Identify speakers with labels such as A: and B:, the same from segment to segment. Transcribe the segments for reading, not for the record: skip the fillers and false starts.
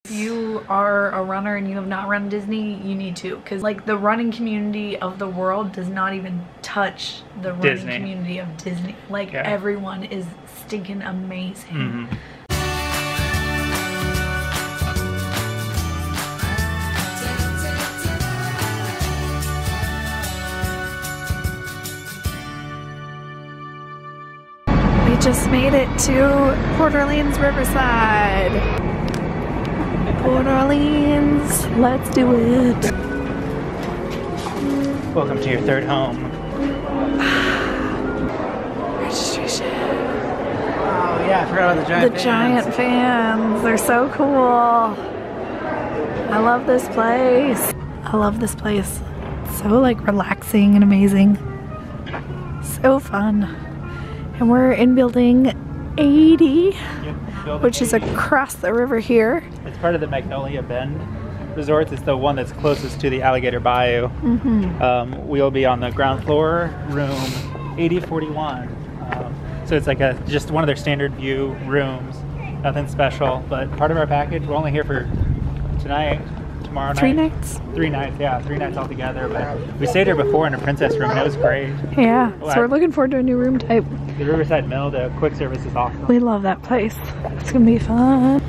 A: If you are a runner and you have not run Disney, you need to, because like the running community of the world does not even touch the running community of Disney. Like everyone is stinking amazing. We just made it to Port Orleans Riverside. Port Orleans, let's do it.
B: Welcome to your third home.
A: Registration.
B: Oh yeah, I forgot about the giant fans.
A: The giant fans, they're so cool. I love this place. I love this place. It's so like relaxing and amazing. So fun. And we're in building 80, which is across the river here. It's
B: part of the Magnolia Bend Resorts. It's the one that's closest to the Alligator Bayou. We'll be on the ground floor, room 8041. So it's like just one of their standard view rooms. Nothing special, but part of our package. We're only here for tonight, tomorrow night.
A: 3 nights?
B: 3 nights, yeah, 3 nights altogether. But we stayed here before in a princess room and it was great.
A: Yeah, so we're looking forward to a new room type.
B: The Riverside Mill, the quick service is awesome.
A: We love that place. It's gonna be fun.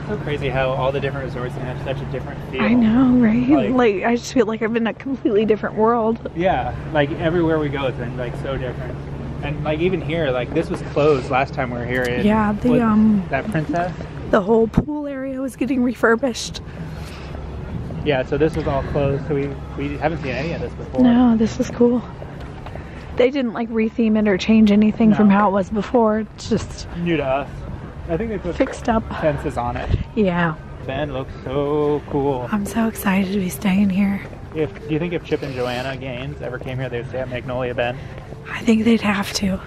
B: So crazy how all the different resorts can have such a different feel.
A: I know, right? Like I just feel like I'm in a completely different world.
B: Yeah, like everywhere we go it's been like so different. And like even here, like this was closed last time we were here.
A: Yeah,
B: that princess.
A: The whole pool area was getting refurbished.
B: Yeah, so this was all closed, so we haven't seen any of this before.
A: No, this is cool. They didn't like retheme it or change anything from how it was before. It's just
B: new to us. I think they put
A: fixed up
B: fences on it.
A: Yeah.
B: Ben looks so cool.
A: I'm so excited to be staying here.
B: Do you think if Chip and Joanna Gaines ever came here, they would stay at Magnolia Bend?
A: I think they'd have to.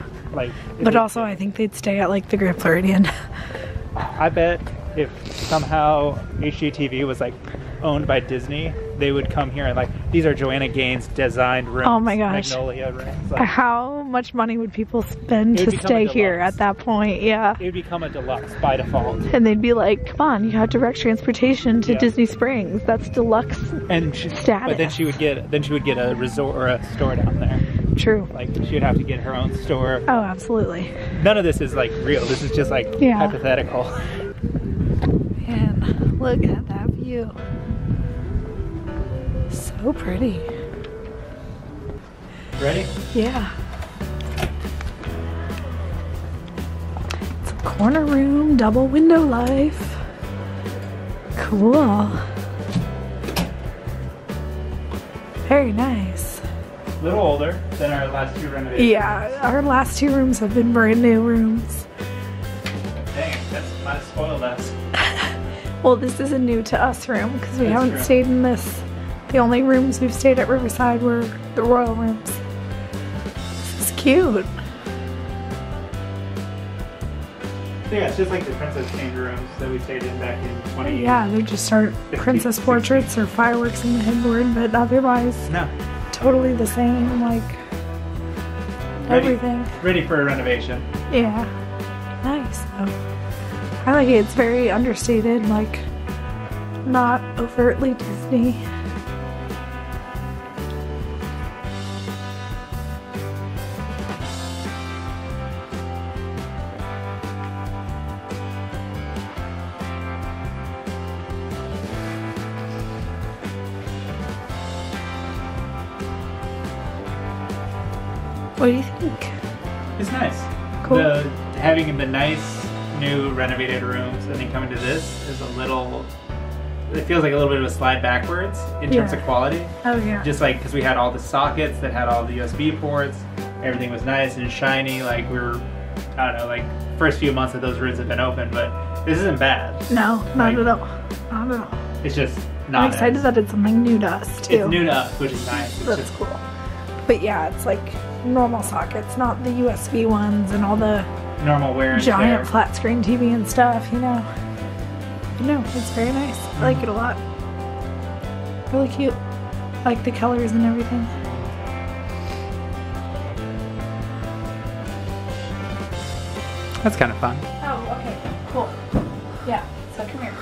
A: But also I think they'd stay at like the Grand Floridian.
B: I bet if somehow HGTV was like owned by Disney, they would come here and like, these are Joanna Gaines designed rooms.
A: Oh my gosh.
B: Magnolia rooms. Like,
A: how much money would people spend to stay here at that point? Yeah.
B: It would become a deluxe by default.
A: And they'd be like, come on, you have direct transportation to Disney Springs. That's deluxe status.
B: But then she would get a resort or a store down there.
A: True.
B: Like she would have to get her own store.
A: Oh, absolutely.
B: None of this is like real. This is just like hypothetical.
A: Man, look at that view. So pretty.
B: Ready?
A: Yeah. It's a corner room, double window life. Cool. Very nice.
B: A little older than our last 2 renovations.
A: Yeah, our last 2 rooms have been brand new rooms.
B: Dang, that's might have spoiled us.
A: Well, this is a new to us room because we haven't stayed in this. The only rooms we've stayed at Riverside were the royal rooms. This is cute.
B: Yeah, it's just like the princess chamber rooms that we stayed in back in 20.
A: Yeah, they just are princess portraits or fireworks in the headboard, but otherwise,
B: no.
A: Totally the same, like everything.
B: Ready for a renovation.
A: Yeah. Nice though. I like it. It's very understated, like not overtly Disney. What do you think?
B: It's nice.
A: Cool.
B: Having the nice new renovated rooms and then coming to this is a little, it feels like a little bit of a slide backwards in terms of quality.
A: Oh yeah.
B: Just like, because we had all the sockets that had all the USB ports, everything was nice and shiny, like we were, I don't know, like first few months that those rooms have been open, but this isn't bad.
A: No, not at all. Not at all.
B: It's just not
A: I'm excited that it's something new to us too.
B: It's new to us, which is nice.
A: That's cool. But yeah, it's like normal sockets, not the USB ones and all the
B: normal wear and
A: giant flat screen TV and stuff, you know. But no, it's very nice. I like it a lot. Really cute. I like the colors and everything.
B: That's kind of fun.
A: Oh, okay, cool. Yeah, so come here.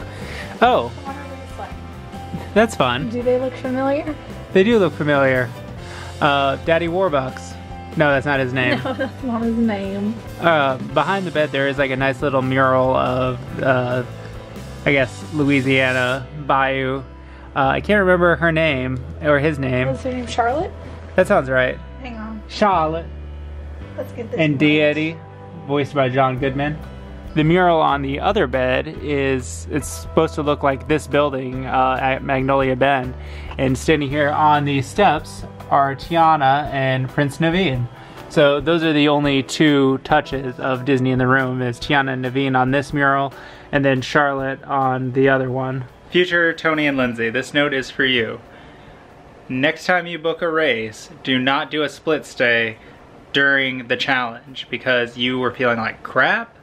B: Oh,
A: I wonder what it's like.
B: that's fun.
A: Do they look familiar?
B: They do look familiar. Daddy Warbucks. No, that's not his name.
A: No, that's not his name.
B: Behind the bed there is like a nice little mural of, I guess, Louisiana Bayou. I can't remember her name, or his name.
A: What's her name, Charlotte?
B: That sounds right.
A: Hang on.
B: Charlotte.
A: Let's get this
B: And
A: right.
B: Deity, voiced by John Goodman. The mural on the other bed it's supposed to look like this building at Magnolia Bend. And standing here on the steps are Tiana and Prince Naveen. So those are the only two touches of Disney in the room, is Tiana and Naveen on this mural, and then Charlotte on the other one. Future Tony and Lyndsay, this note is for you. Next time you book a race, do not do a split stay during the challenge, because you were feeling like crap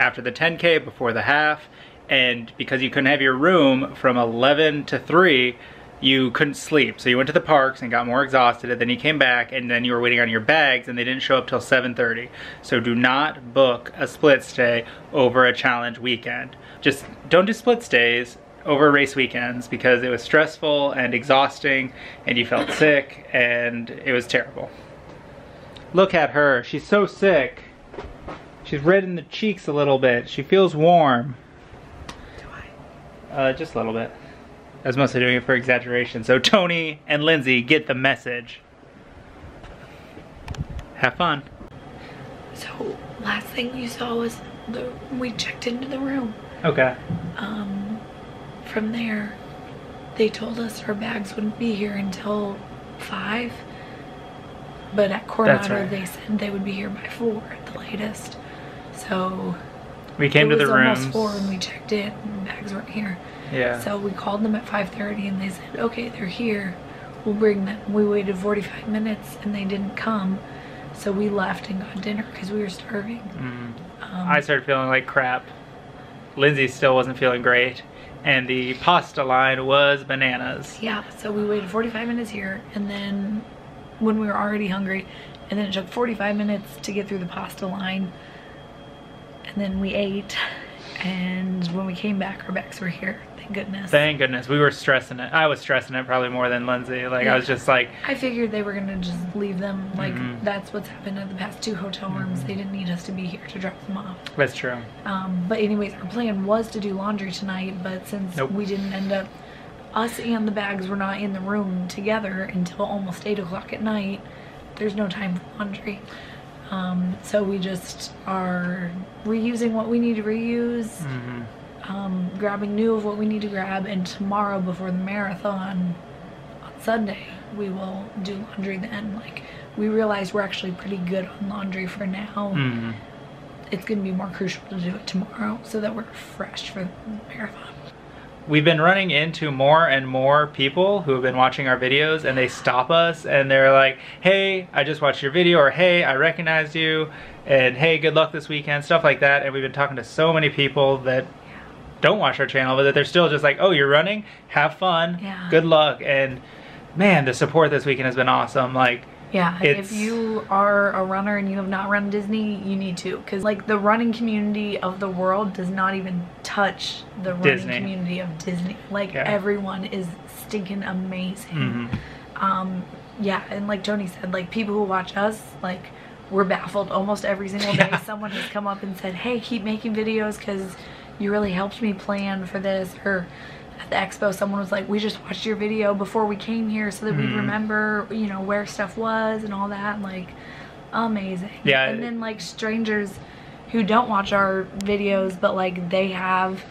B: after the 10K, before the half, and because you couldn't have your room from 11 to 3, you couldn't sleep. So you went to the parks and got more exhausted, and then you came back and then you were waiting on your bags and they didn't show up till 7:30. So do not book a split stay over a challenge weekend. Just don't do split stays over race weekends, because it was stressful and exhausting and you felt sick and it was terrible. Look at her, she's so sick. She's red in the cheeks a little bit. She feels warm.
A: Do I?
B: Just a little bit. I was mostly doing it for exaggeration. So Tony and Lyndsay get the message. Have fun.
A: So, last thing you saw was we checked into the room.
B: Okay.
A: From there, they told us our bags wouldn't be here until 5. But at Coronado,
B: right.
A: they said they would be here by 4 at the latest. So
B: We came to the rooms.
A: It was almost 4 when we checked in and bags weren't here.
B: Yeah.
A: So we called them at 5:30 and they said, okay, they're here. We'll bring them. We waited 45 minutes and they didn't come. So we left and got dinner because we were starving.
B: I started feeling like crap. Lyndsay still wasn't feeling great. And the pasta line was bananas.
A: Yeah, so we waited 45 minutes here, and then when we were already hungry, and then it took 45 minutes to get through the pasta line, and then we ate, and when we came back, our bags were here. Thank goodness.
B: Thank goodness. We were stressing it. I was stressing it probably more than Lyndsay. Like,
A: Yeah.
B: I was just like...
A: I figured they were going to just leave them. Like, that's what's happened at the past 2 hotel rooms. They didn't need us to be here to drop them off.
B: That's true.
A: But anyways, our plan was to do laundry tonight, but since we didn't end up... Us and the bags were not in the room together until almost 8 o'clock at night. There's no time for laundry. So we just are reusing what we need to reuse. Grabbing new of what we need to grab, and tomorrow before the marathon on Sunday we will do laundry then. Like, we realized we're actually pretty good on laundry for now. It's gonna be more crucial to do it tomorrow so that we're fresh for the marathon.
B: We've been running into more and more people who have been watching our videos, and they stop us and they're like, hey, I just watched your video, or hey, I recognized you, and hey, good luck this weekend, stuff like that. And we've been talking to so many people that don't watch our channel, but that they're still just like, oh, you're running? Have fun.
A: Yeah.
B: Good luck. And man, the support this weekend has been awesome. Like,
A: yeah, if you are a runner and you have not run Disney, you need to, because like the running community of the world does not even touch the running community of Disney. Like, everyone is stinking amazing. Yeah, and like Tony said, like, people who watch us, like, we're baffled almost every single day. Someone has come up and said, hey, keep making videos because you really helped me plan for this. Or at the expo, someone was like, we just watched your video before we came here so that we'd remember, you know, where stuff was and all that. Like, amazing.
B: Yeah.
A: And then like strangers who don't watch our videos, but like they have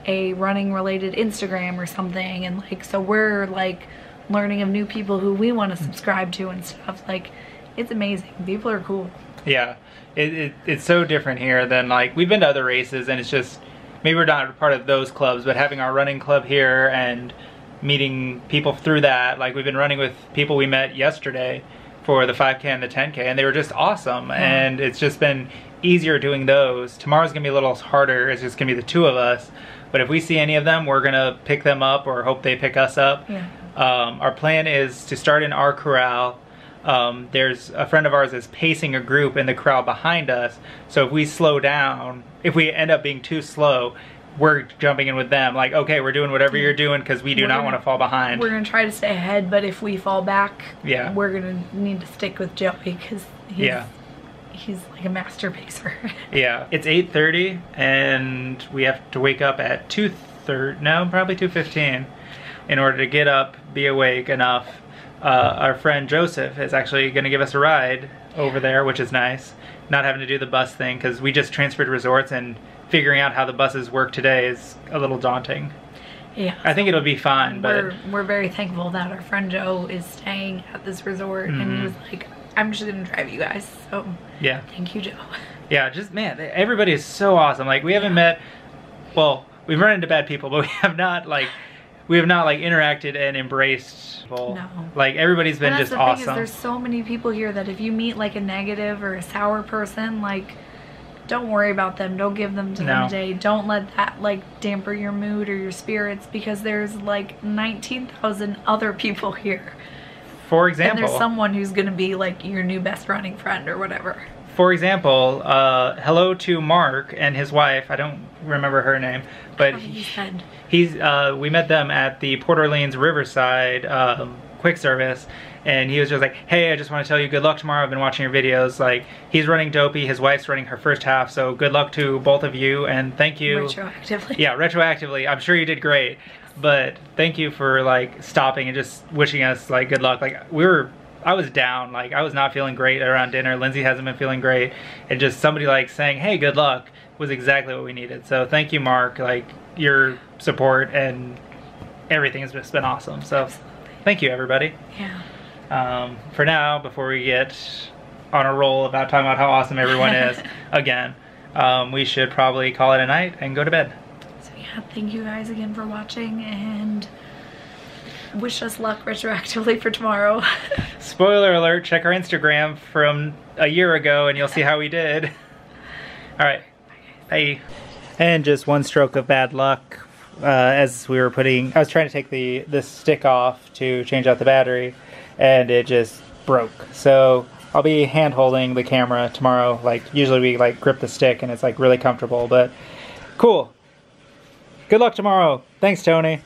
A: a running related Instagram or something, and like, so we're like learning of new people who we want to subscribe to and stuff. Like, it's amazing. People are cool.
B: Yeah, it's so different here than, like, we've been to other races and it's just, maybe we're not part of those clubs, but having our running club here and meeting people through that, like, we've been running with people we met yesterday for the 5K and the 10K, and they were just awesome. And it's just been easier doing those. Tomorrow's gonna be a little harder. It's just gonna be the 2 of us, but if we see any of them, we're gonna pick them up or hope they pick us up. Our plan is to start in our corral there's a friend of ours is pacing a group in the crowd behind us. So if we slow down, if we end up being too slow, we're jumping in with them. Like, okay, we're doing whatever you're doing because we do not want to fall behind.
A: We're going to try to stay ahead, but if we fall back,
B: yeah,
A: we're going to need to stick with Joey because he's like a master pacer. Yeah,
B: it's 8:30 and we have to wake up at 2:30, no, probably 2:15 in order to get up, be awake enough. Our friend Joseph is actually going to give us a ride over there, which is nice. Not having to do the bus thing because we just transferred resorts and figuring out how the buses work today is a little daunting. Yeah. I think it'll be fine, but
A: we're very thankful that our friend Joe is staying at this resort and he was like, I'm just going to drive you guys. So
B: yeah.
A: Thank you, Joe.
B: Yeah, just man, everybody is so awesome. Like we haven't met, well, we've run into bad people, but we have not interacted and embraced people. No. Like everybody's been just awesome.
A: Thing is, there's so many people here that if you meet like a negative or a sour person, like don't worry about them. Don't give them to them today. Don't let that like damper your mood or your spirits because there's like 19,000 other people here.
B: For example.
A: And there's someone who's gonna be like your new best running friend or whatever.
B: For example, hello to Mark and his wife. I don't remember her name, but we met them at the Port Orleans Riverside quick service, and he was just like, hey, I just want to tell you good luck tomorrow. I've been watching your videos. Like, he's running Dopey, his wife's running her first half, so good luck to both of you, and thank you.
A: Retroactively.
B: Yeah, retroactively. I'm sure you did great, but thank you for like stopping and just wishing us like good luck. Like I was down, like I was not feeling great around dinner. Lyndsay hasn't been feeling great, and just somebody like saying, hey, good luck was exactly what we needed. So thank you, Mark. Like your support and everything has just been awesome. So thank you, everybody.
A: Yeah.
B: For now, before we get on a roll about talking about how awesome everyone is again, we should probably call it a night and go to bed.
A: So yeah, thank you guys again for watching and wish us luck retroactively for tomorrow.
B: Spoiler alert, check our Instagram from a year ago and you'll see how we did. Alright, bye. And just one stroke of bad luck as we were I was trying to take this stick off to change out the battery and it just broke. So I'll be hand holding the camera tomorrow. Like usually we like grip the stick and it's like really comfortable, but cool. Good luck tomorrow. Thanks, Tony.